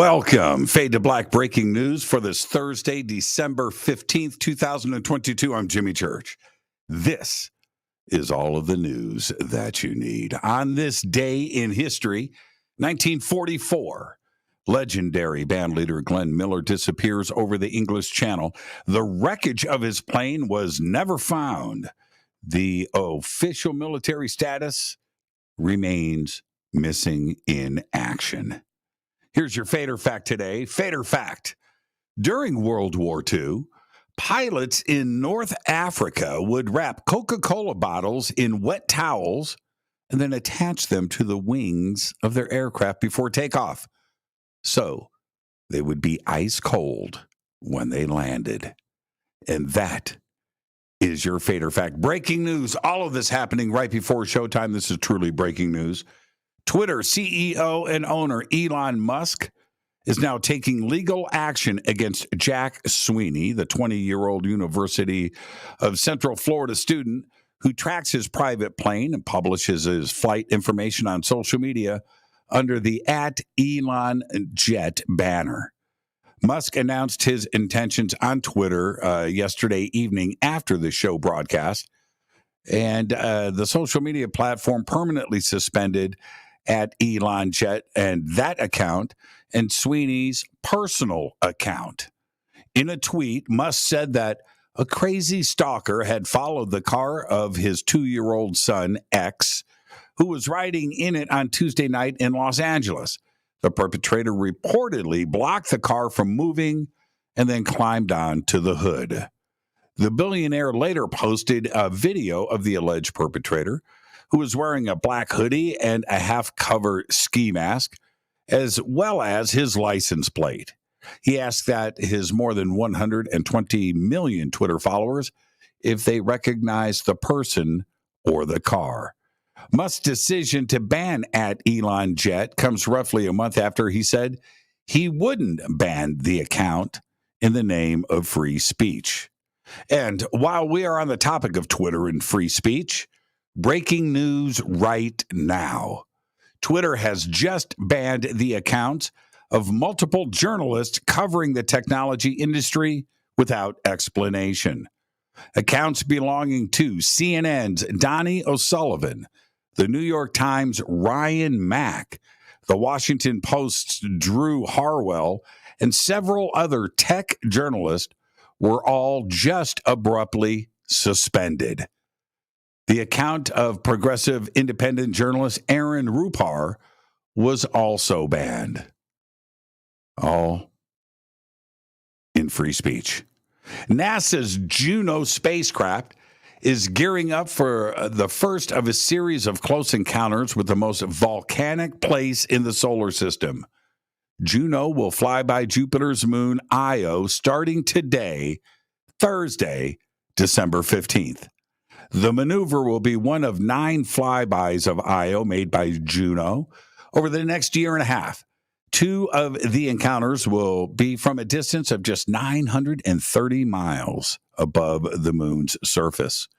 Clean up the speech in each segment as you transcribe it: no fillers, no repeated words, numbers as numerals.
Welcome. Fade to Black breaking news for this Thursday, December 15th, 2022. I'm Jimmy Church. This is all of the news that you need. On this day in history, 1944, legendary bandleader Glenn Miller disappears over the English Channel. The wreckage of his plane was never found. The official military status remains missing in action. Here's your Fader Fact today. Fader Fact. During World War II, pilots in North Africa would wrap Coca-Cola bottles in wet towels and then attach them to the wings of their aircraft before takeoff. So they would be ice cold when they landed. And that is your Fader Fact. Breaking news. All of this happening right before showtime. This is truly breaking news. Twitter CEO and owner Elon Musk is now taking legal action against Jack Sweeney, the 20-year-old University of Central Florida student who tracks his private plane and publishes his flight information on social media under the @ElonJet banner. Musk announced his intentions on Twitter yesterday evening after the show broadcast, and the social media platform permanently suspended @ElonJet and that account and Sweeney's personal account. In a tweet, Musk said that a crazy stalker had followed the car of his 2-year-old son, X, who was riding in it on Tuesday night in Los Angeles. The perpetrator reportedly blocked the car from moving and then climbed on to the hood. The billionaire later posted a video of the alleged perpetrator, who was wearing a black hoodie and a half-cover ski mask, as well as his license plate. He asked that his more than 120 million Twitter followers if they recognize the person or the car. Musk's decision to ban @ElonJet comes roughly a month after he said he wouldn't ban the account in the name of free speech. And while we are on the topic of Twitter and free speech, breaking news right now. Twitter has just banned the accounts of multiple journalists covering the technology industry without explanation. Accounts belonging to CNN's Donnie O'Sullivan, the New York Times' Ryan Mack, the Washington Post's Drew Harwell, and several other tech journalists were all just abruptly suspended. The account of progressive independent journalist Aaron Rupar was also banned. All in free speech. NASA's Juno spacecraft is gearing up for the first of a series of close encounters with the most volcanic place in the solar system. Juno will fly by Jupiter's moon Io starting today, Thursday, December 15th. The maneuver will be one of 9 flybys of Io made by Juno over the next year and a half. 2 of the encounters will be from a distance of just 930 miles above the moon's surface.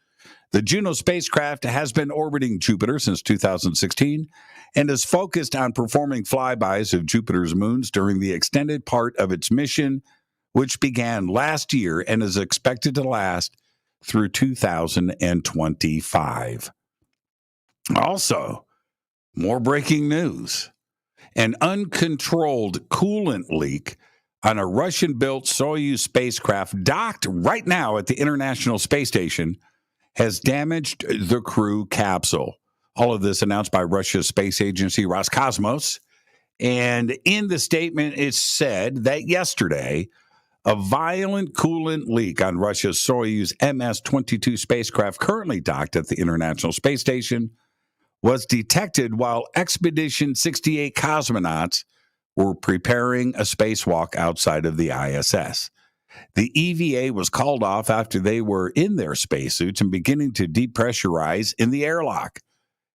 The Juno spacecraft has been orbiting Jupiter since 2016 and is focused on performing flybys of Jupiter's moons during the extended part of its mission, which began last year and is expected to last through 2025. Also, more breaking news. An uncontrolled coolant leak on a Russian-built Soyuz spacecraft docked right now at the International Space Station has damaged the crew capsule. All of this announced by Russia's space agency Roscosmos. And in the statement, it said that yesterday, a violent coolant leak on Russia's Soyuz MS-22 spacecraft currently docked at the International Space Station was detected while Expedition 68 cosmonauts were preparing a spacewalk outside of the ISS. The EVA was called off after they were in their spacesuits and beginning to depressurize in the airlock.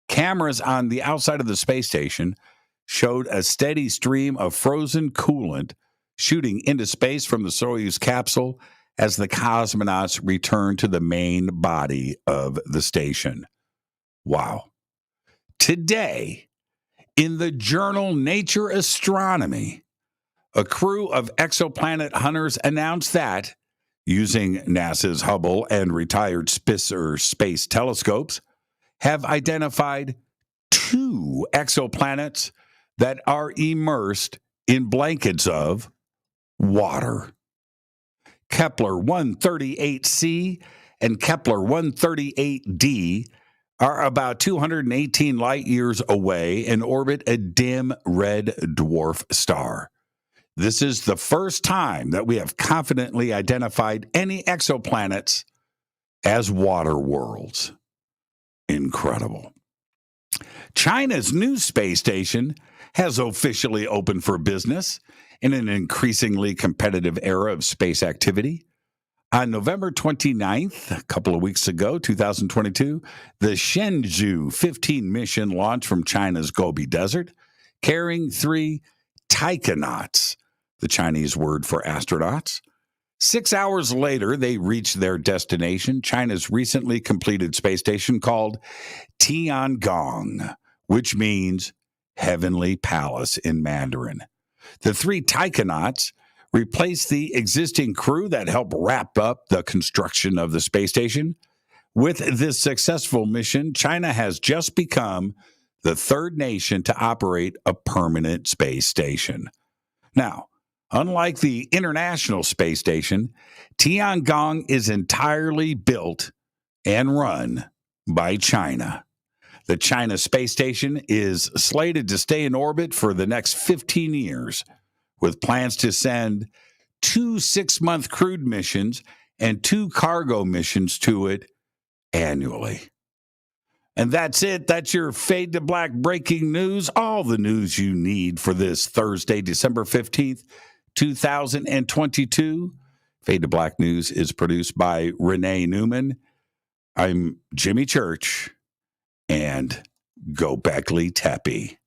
Cameras on the outside of the space station showed a steady stream of frozen coolant shooting into space from the Soyuz capsule as the cosmonauts returned to the main body of the station. Wow. Today, in the journal Nature Astronomy, A crew of exoplanet hunters announced that, using NASA's Hubble and retired Spitzer space telescopes, have identified 2 exoplanets that are immersed in blankets of water. Kepler 138c and Kepler 138d are about 218 light years away and orbit a dim red dwarf star. This is the first time that we have confidently identified any exoplanets as water worlds. Incredible. China's new space station has officially opened for business in an increasingly competitive era of space activity. On November 29th, a couple of weeks ago, 2022, the Shenzhou 15 mission launched from China's Gobi Desert, carrying 3 taikonauts, the Chinese word for astronauts. 6 hours later, they reached their destination, China's recently completed space station called Tiangong, which means Heavenly Palace in Mandarin. The 3 taikonauts replaced the existing crew that helped wrap up the construction of the space station. With this successful mission, China has just become the 3rd nation to operate a permanent space station. Now, unlike the International Space Station, Tiangong is entirely built and run by China. The China space station is slated to stay in orbit for the next 15 years, with plans to send 2 6-month crewed missions and 2 cargo missions to it annually. And that's it. That's your Fade to Black breaking news. All the news you need for this Thursday, December 15th, 2022. Fade to Black News is produced by Renee Newman. I'm Jimmy Church, and go Beckley Teppy.